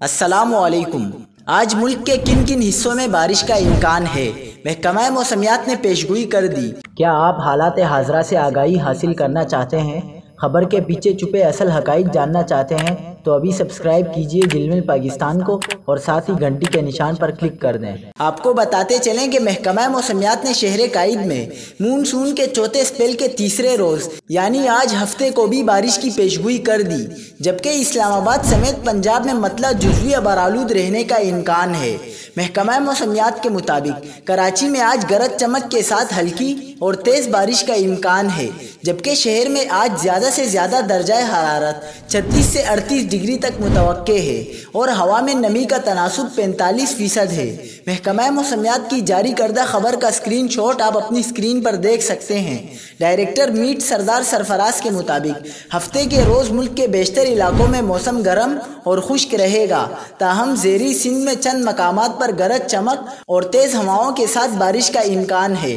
अस्सलामुअलैकुम। आज मुल्क के किन किन हिस्सों में बारिश का इम्कान है, महकमा मौसमियात ने पेशगोई कर दी। क्या आप हालात हाज़रा से आगाही हासिल करना चाहते हैं? खबर के पीछे छुपे असल हक़ाइक़ जानना चाहते हैं तो अभी सब्सक्राइब कीजिए जिलमिल पाकिस्तान को और साथ ही घंटी के निशान पर क्लिक कर दें। आपको बताते चलें कि महकमा मौसमियात ने शहर कायद में मानसून के चौथे स्पेल के तीसरे रोज़ यानी आज हफ्ते को भी बारिश की पेशगोई कर दी, जबकि इस्लामाबाद समेत पंजाब में मतला जुज़वी अबारालूद रहने का इम्कान है। महकमा मौसमियात के मुताबिक कराची में आज गरज चमक के साथ हल्की और तेज़ बारिश का इम्कान है, जबकि शहर में आज ज़्यादा से ज़्यादा दर्जा हरारत 36 से 38 डिग्री तक मुतवक्के है और हवा में नमी का तनासुब 45% है। महकमा मौसमियात की जारी करदा खबर का स्क्रीनशॉट आप अपनी स्क्रीन पर देख सकते हैं। डायरेक्टर मीट सरदार सरफराज के मुताबिक हफ्ते के रोज़ मुल्क के बेशतर इलाकों में मौसम गर्म और खुश्क रहेगा, ताहम ज़ेरी सिंध में चंद मकामात पर गरज चमक और तेज़ हवाओं के साथ बारिश का इम्कान है।